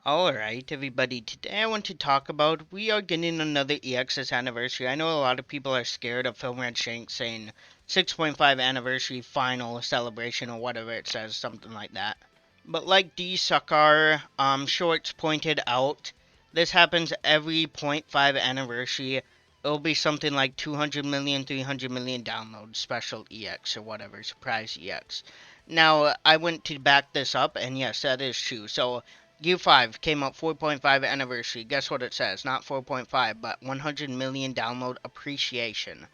Alright, everybody, today I want to talk about we are getting another EXS anniversary. I know a lot of people are scared of Film Red Shank saying 6.5 anniversary final celebration or whatever it says, something like that. But like D Suckar Shorts pointed out, this happens every .5 anniversary. It'll be something like 200 million, 300 million downloads, special EX or whatever, surprise EX. Now, I went to back this up, and yes, that is true. So, Gear 5 came out 4.5 anniversary. Guess what it says? Not 4.5, but 100 million download appreciation.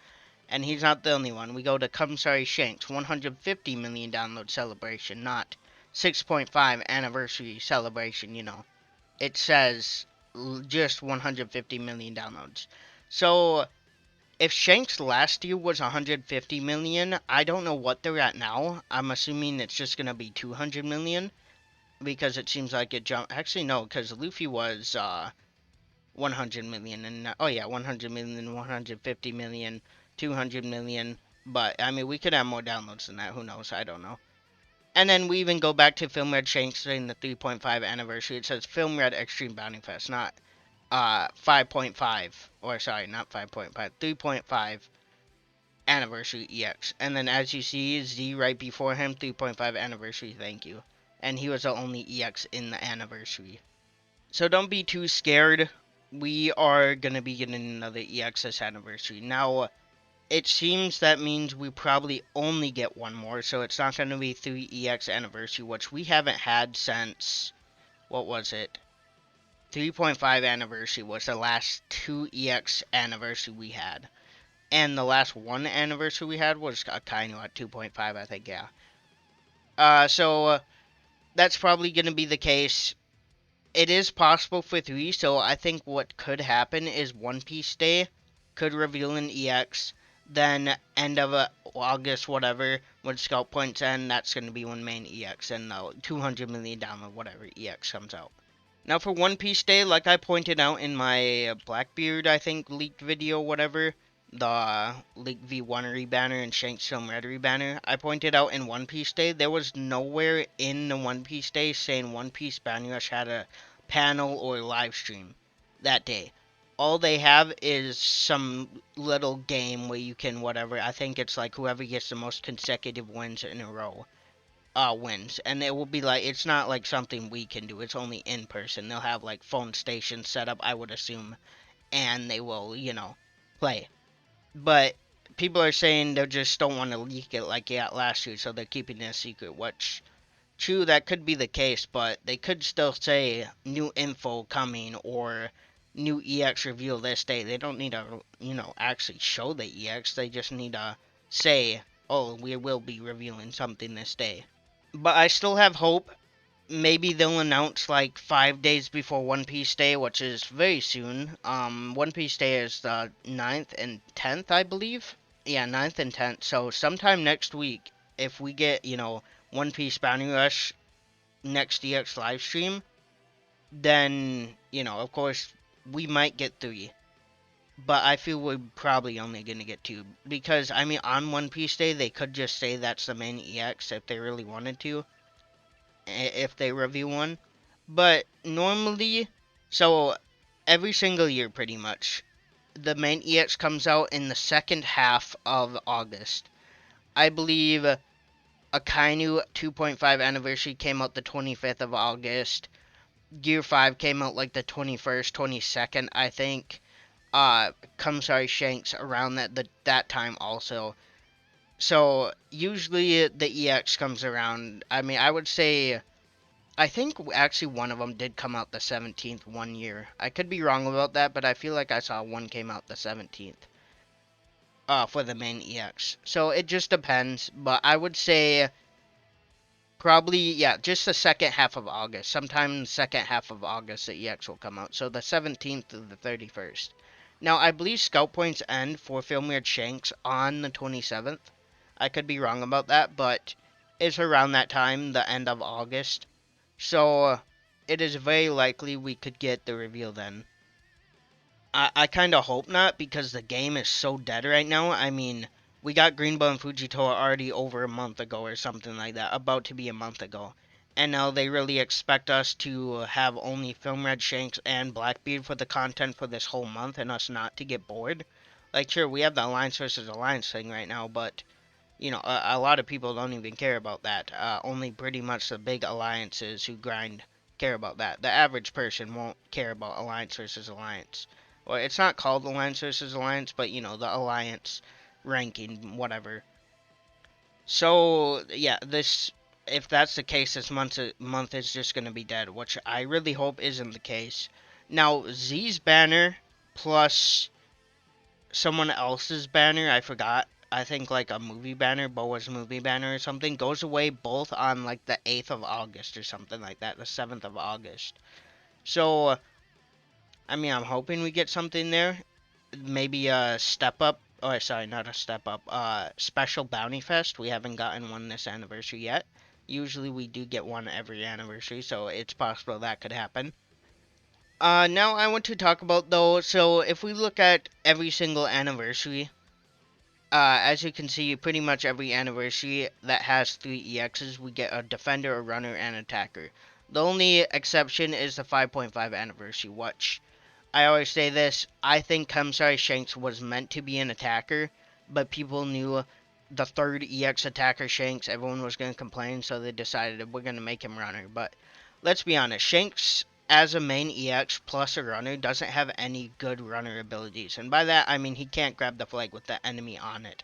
And he's not the only one. We go to Come Sorry Shanks, 150 million download celebration, not 6.5 anniversary celebration. It says just 150 million downloads. So, if Shanks last year was 150 million, I don't know what they're at now. I'm assuming it's just going to be 200 million because it seems like it jumped. Actually, no, because Luffy was 100 million and oh yeah, 100 million, 150 million, 200 million. But I mean, we could have more downloads than that. Who knows? I don't know. And then we even go back to Film Red Shanks during the 3.5 anniversary. It says Film Red Extreme Bounty Fest, not 5.5, or sorry, not 5.5, 3.5 anniversary EX. And then as you see, Z right before him, 3.5 anniversary, thank you. And he was the only EX in the anniversary. So don't be too scared. We are going to be getting another EX this anniversary. Now, it seems that means we probably only get one more, so it's not going to be 3 EX anniversary, which we haven't had since, what was it? 3.5 anniversary was the last 2 EX anniversary we had. And the last one anniversary we had was Akainu at 2.5, I think, yeah. So that's probably going to be the case. It is possible for 3, so I think what could happen is One Piece Day could reveal an EX. Then end of August, whatever, when Scout Points end, that's going to be one main EX, and the 200 million download, whatever EX comes out. Now for One Piece Day, like I pointed out in my Blackbeard, I think, leaked video, whatever, the Leak V1 rebanner and Shanks Film Red rebanner, I pointed out in One Piece Day, there was nowhere in the One Piece Day saying One Piece Bounty Rush had a panel or live stream that day. All they have is some little game where you can whatever. I think it's like whoever gets the most consecutive wins in a row wins. And it will be like, it's not like something we can do. It's only in person. They'll have like phone stations set up, I would assume, and they will, play. But people are saying they just don't want to leak it like yeah last year, so they're keeping it a secret, which true, that could be the case, but they could still say new info coming or new EX reveal this day. They don't need to, actually show the EX. They just need to say, oh, we will be revealing something this day. But I still have hope. Maybe they'll announce like 5 days before One Piece Day, which is very soon. One Piece Day is the 9th and 10th, I believe. Yeah, 9th and 10th. So sometime next week, if we get, One Piece Bounty Rush next EX live stream, then, of course, we might get 3. But I feel we're probably only going to get 2. Because, I mean, on One Piece Day, they could just say that's the main EX if they really wanted to. If they review one. But normally, so every single year pretty much, the main EX comes out in the second half of August. I believe Akainu 2.5 anniversary came out the 25th of August. Gear 5 came out like the 21st, 22nd, I think. Come Sorry Shanks around that time also. So usually the EX comes around. I mean, I would say, I think actually one of them did come out the 17th one year. I could be wrong about that, but I feel like I saw one came out the 17th. For the main EX. So it just depends, but I would say probably, yeah, just the second half of August. Sometime in the second half of August, the EX will come out. So the 17th to the 31st. Now, I believe Scout Points end for Film Weird Shanks on the 27th. I could be wrong about that, but it's around that time, the end of August. So it is very likely we could get the reveal then. I kind of hope not, because the game is so dead right now. I mean, we got Greenbow and Fujitoa already over a month ago or something like that, about to be a month ago. And now they really expect us to have only Film Red, Shanks, and Blackbeard for the content for this whole month, and us not to get bored. Like, sure, we have the Alliance versus Alliance thing right now, but, you know, a lot of people don't even care about that. Only pretty much the big alliances who grind care about that. The average person won't care about Alliance versus Alliance. Well, it's not called Alliance versus Alliance, but, you know, the Alliance ranking, whatever. So, yeah, if that's the case, this month is just going to be dead, which I really hope isn't the case. Now, Z's banner plus someone else's banner, I forgot. I think like a movie banner, Boa's movie banner or something, goes away both on like the 8th of August or something like that, the 7th of August. So, I mean, I'm hoping we get something there. Maybe a step up. Oh, sorry, not a step up. Special Bounty Fest. We haven't gotten one this anniversary yet. Usually we do get one every anniversary, so it's possible that could happen. Now I want to talk about though, so if we look at every single anniversary, as you can see, pretty much every anniversary that has 3 EXs, we get a defender, a runner, and an attacker. The only exception is the 5.5 anniversary, which, I always say this, I think Kamsari Shanks was meant to be an attacker, but people knew the 3rd EX attacker Shanks, everyone was going to complain, so they decided we're going to make him runner. But let's be honest, Shanks as a main EX plus a runner doesn't have any good runner abilities. And by that, I mean he can't grab the flag with the enemy on it.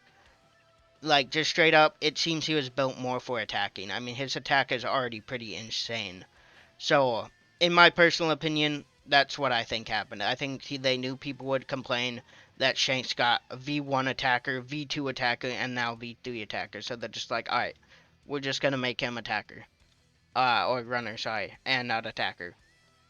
Like, just straight up, it seems he was built more for attacking. I mean, his attack is already pretty insane. So, in my personal opinion, that's what I think happened. I think they knew people would complain that Shanks got a V1 attacker, V2 attacker, and now V3 attacker. So they're just like, alright, we're just going to make him attacker. Or runner, sorry, and not attacker.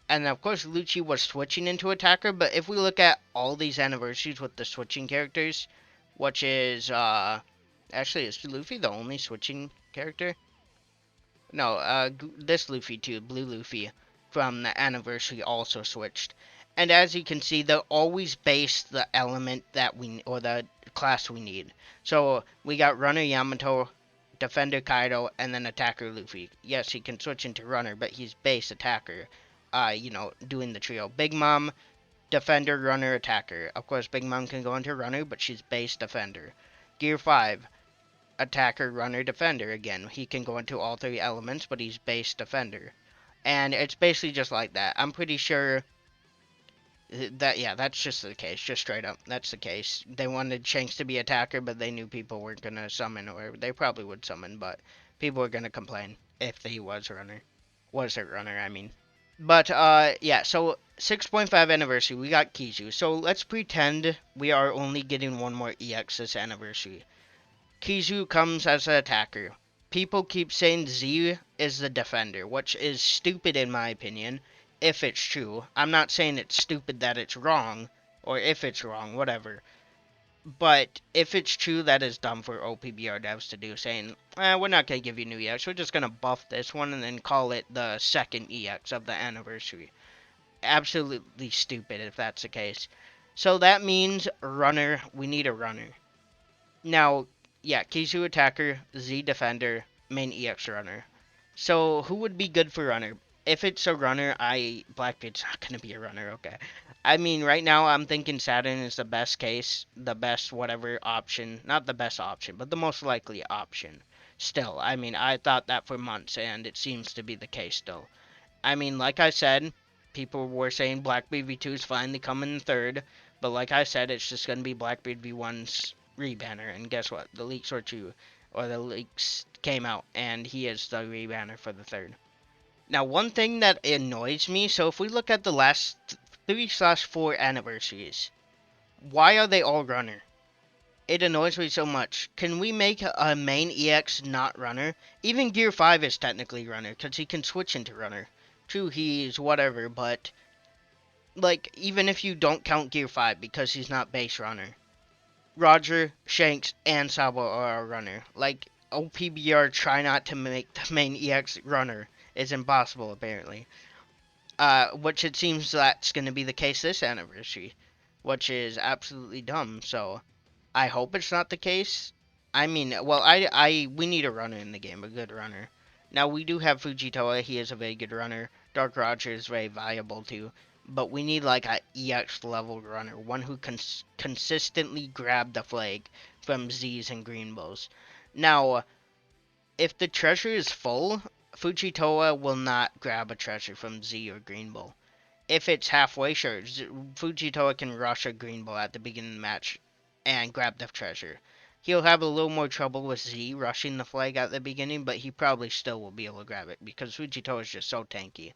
And of course, Lucci was switching into attacker, but if we look at all these anniversaries with the switching characters, which is, actually, is Luffy the only switching character? No, this Luffy too, Blue Luffy, from the anniversary also switched. And as you can see, they'll always base the element that or the class we need. So, we got Runner Yamato, Defender Kaido, and then Attacker Luffy. Yes, he can switch into Runner, but he's base Attacker. You know, doing the trio. Big Mom, Defender, Runner, Attacker. Of course, Big Mom can go into Runner, but she's base Defender. Gear 5, Attacker, Runner, Defender. Again, he can go into all 3 elements, but he's base Defender. And it's basically just like that. I'm pretty sure that, yeah, that's just the case. Just straight up, that's the case. They wanted Shanks to be Attacker, but they knew people weren't going to summon, or they probably would summon, but people were going to complain if he was Runner. Was a Runner, I mean. But, yeah, so 6.5 anniversary, we got Kizu. So let's pretend we are only getting one more EX this anniversary. Kizu comes as an attacker. People keep saying Z is the defender, which is stupid in my opinion, if it's true. I'm not saying it's stupid that it's wrong, or if it's wrong, whatever. But if it's true, that is dumb for OPBR devs to do, saying, we're not going to give you new EX, we're just going to buff this one and then call it the 2nd EX of the anniversary. Absolutely stupid if that's the case. So that means runner, we need a runner. Now, yeah, Kizu attacker, Z defender, main EX runner. So who would be good for runner? If it's a runner, Blackbeard's not going to be a runner, okay. I mean, right now I'm thinking Saturn is the best case, the best whatever option. Not the best option, but the most likely option. Still, I mean, I thought that for months, and it seems to be the case still. I mean, like I said, people were saying Blackbeard V2 is finally coming in 3rd, but like I said, it's just going to be Blackbeard V1's rebanner, and guess what? The leaks were true, or the leaks came out, and he is the rebanner for the 3rd. Now, one thing that annoys me, so if we look at the last 3/4 anniversaries, why are they all runner? It annoys me so much. Can we make a main EX not runner? Even Gear 5 is technically runner, because he can switch into runner. True, he's whatever, but, like, even if you don't count Gear 5, because he's not base runner, Roger, Shanks, and Sabo are a runner. Like, OPBR try not to make the main EX runner. It's impossible, apparently. Which it seems that's going to be the case this anniversary, which is absolutely dumb, so I hope it's not the case. I mean, well, we need a runner in the game, a good runner. Now, we do have Fujitoa. He is a very good runner. Dark Roger is very viable too. But we need like a EX level runner. One who can consistently grab the flag from Z's and Greenbows. Now, if the treasure is full, Fujitoa will not grab a treasure from Z or Greenbow. If it's halfway, sure, Fujitoa can rush a Greenbow at the beginning of the match and grab the treasure. He'll have a little more trouble with Z rushing the flag at the beginning, but he probably still will be able to grab it because Fujitoa is just so tanky.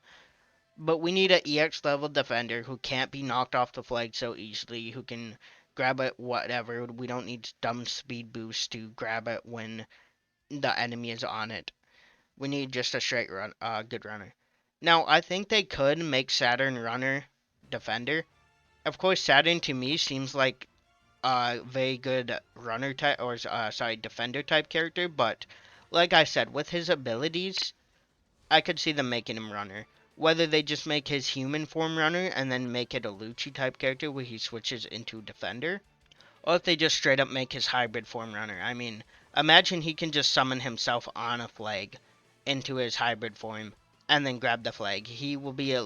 But we need an EX level defender who can't be knocked off the flag so easily, who can grab it whatever. We don't need dumb speed boost to grab it when the enemy is on it. We need just a straight run, good runner. Now, I think they could make Saturn runner defender. Of course, Saturn to me seems like a very good runner type, or defender type character. But like I said, with his abilities, I could see them making him runner. Whether they just make his human form runner and then make it a Lucci type character where he switches into defender, or if they just straight up make his hybrid form runner. I mean, imagine he can just summon himself on a flag into his hybrid form and then grab the flag. He will be a.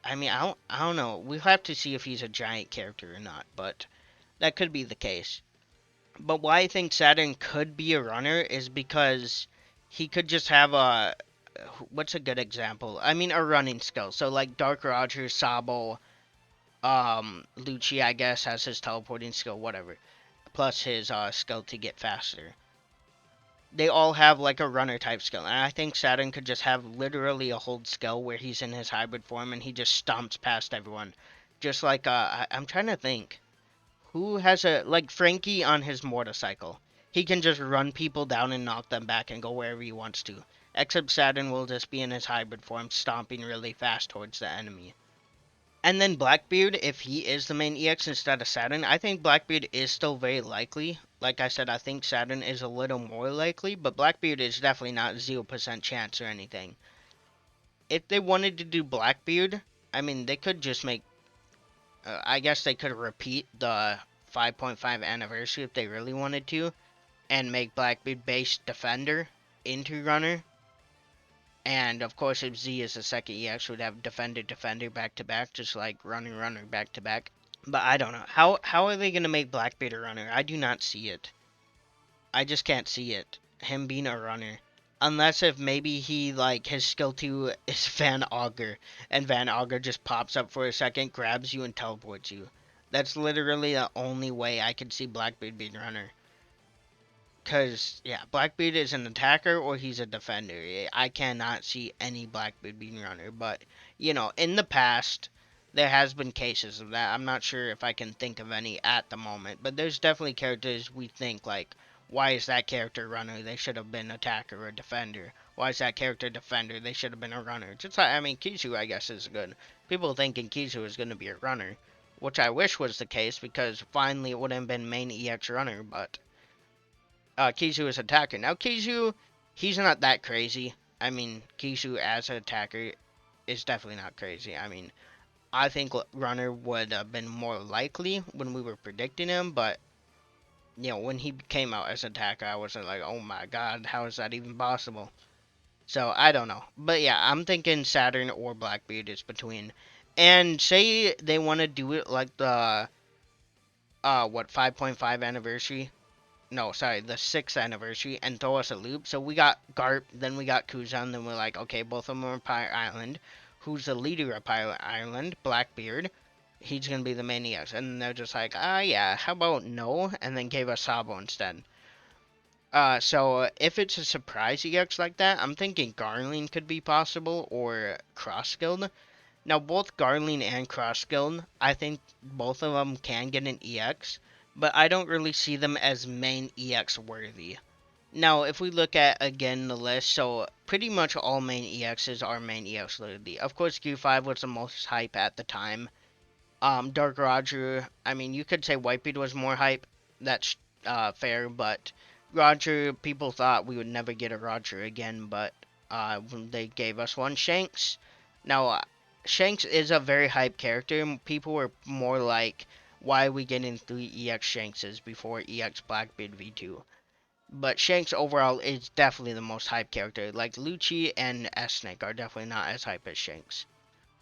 I mean, I don't know. We'll have to see if he's a giant character or not, but that could be the case. But why I think Saturn could be a runner is because he could just have a. What's a good example? I mean, a running skill. So, like Dark Roger, Sabo, Lucci, I guess, has his teleporting skill, whatever. Plus his skill to get faster. They all have like a runner type skill, and I think Saturn could just have literally a hold skill where he's in his hybrid form and he just stomps past everyone. Just like, I'm trying to think. Who has like Frankie on his motorcycle? He can just run people down and knock them back and go wherever he wants to. Except Saturn will just be in his hybrid form, stomping really fast towards the enemy. And then Blackbeard, if he is the main EX instead of Saturn, I think Blackbeard is still very likely. Like I said, I think Saturn is a little more likely, but Blackbeard is definitely not 0% chance or anything. If they wanted to do Blackbeard, I mean, they could just make... I guess they could repeat the 5.5 anniversary if they really wanted to, and make Blackbeard base defender into runner. And of course, if Z is the second EX, would have defender, defender back to back, just like runner, runner back to back. But I don't know. How are they gonna make Blackbeard a runner? I do not see it. I just can't see it. Him being a runner. Unless if maybe he, like, his skill 2 is Van Augur, and Van Augur just pops up for a second, grabs you, and teleports you. That's literally the only way I could see Blackbeard being a runner. Because, yeah, Blackbeard is an attacker or he's a defender. I cannot see any Blackbeard being a runner. But, you know, in the past, there has been cases of that. I'm not sure if I can think of any at the moment. But there's definitely characters we think, like, why is that character runner? They should have been attacker or defender. Why is that character defender? They should have been a runner. Just like, I mean, Kizu, I guess, is good. People thinking Kizu is going to be a runner. Which I wish was the case, because finally it would have been main EX runner, but... Kizu is attacker. Now, Kizu, he's not that crazy. I mean, Kizu as an attacker is definitely not crazy. I mean, I think runner would have been more likely when we were predicting him, but, you know, when he came out as an attacker, I was like, oh my god, how is that even possible? So, I don't know. But yeah, I'm thinking Saturn or Blackbeard is between. And say they want to do it like the, 5.5 anniversary? No, sorry, the 6th anniversary, and throw us a loop. So we got Garp, then we got Kuzan, then we're like, okay, both of them are Pirate Island. Who's the leader of Pirate Island? Blackbeard. He's gonna be the main EX. And they're just like, yeah, how about no? And then gave us Sabo instead. So if it's a surprise EX like that, I'm thinking Garling could be possible, or Cross Guild. Now, both Garling and Cross Guild, I think both of them can get an EX, but I don't really see them as main EX worthy. Now, if we look at, again, the list, so pretty much all main EXs are main EX worthy. Of course, Q5 was the most hype at the time. Dark Roger, I mean, you could say Whitebeard was more hype. That's fair, but Roger, people thought we would never get a Roger again, but they gave us one. Shanks. Now, Shanks is a very hype character. People were more like, why are we getting 3 EX Shankses before EX Blackbeard V2? But Shanks overall is definitely the most hyped character. Like Lucci and S-Snake are definitely not as hype as Shanks.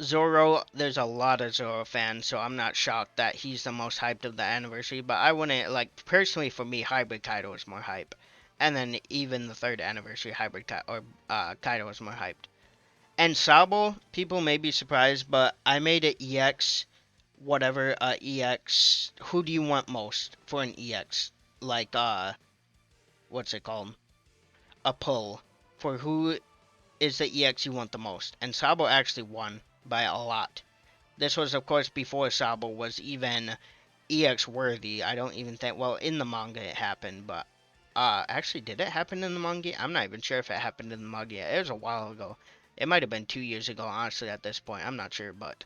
Zoro, there's a lot of Zoro fans, so I'm not shocked that he's the most hyped of the anniversary. But I wouldn't, like, personally for me, Hybrid Kaido is more hype. And then even the third anniversary Hybrid Kaido is more hyped. And Sabo, people may be surprised, but I made it EX, whatever, EX. Who do you want most for an EX? Like, what's it called? A pull. For who is the EX you want the most? And Sabo actually won by a lot. This was, of course, before Sabo was even EX worthy. I don't even think, well, in the manga it happened, but, actually, did it happen in the manga? I'm not even sure if it happened in the manga. It was a while ago. It might have been 2 years ago, honestly, at this point. I'm not sure, but,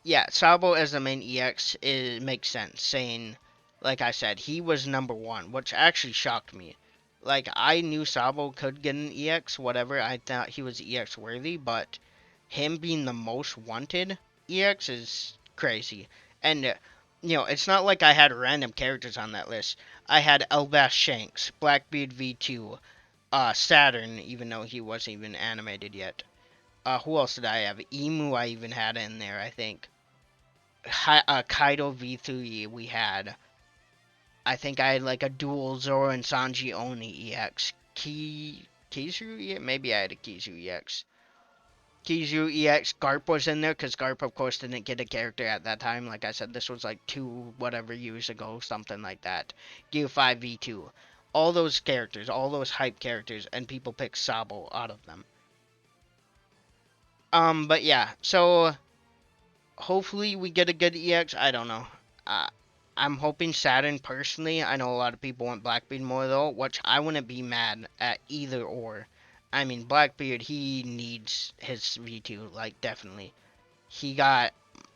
yeah, Sabo as the main EX, it makes sense, saying, like I said, he was number one, which actually shocked me. Like, I knew Sabo could get an EX, whatever, I thought he was EX worthy, but him being the most wanted EX is crazy. And, it's not like I had random characters on that list. I had Elbash Shanks, Blackbeard V2, Saturn, even though he wasn't even animated yet. Who else did I have? Emu I even had in there, I think. Kaido V3 we had. I think I had like a dual Zoro and Sanji Oni EX. Kizaru EX? Maybe I had a Kizaru EX. Kizaru EX, Garp was in there because Garp, of course, didn't get a character at that time. Like I said, this was like whatever years ago, something like that. Gear 5 V2. All those characters, all those hype characters, and people pick Sabo out of them. But yeah, so hopefully we get a good EX. I don't know. Uh, I'm hoping Saturn personally. I know a lot of people want Blackbeard more though, which I wouldn't be mad at either or. I mean, Blackbeard, he needs his V2, like, definitely. He got,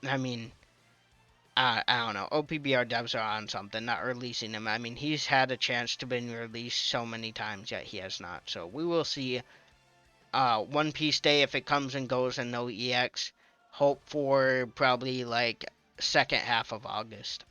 I mean, I don't know. OPBR devs are on something, not releasing him. I mean, he's had a chance to be released so many times, yet he has not. So we will see. One Piece Day, if it comes and goes and no EX, hope for probably like second half of August.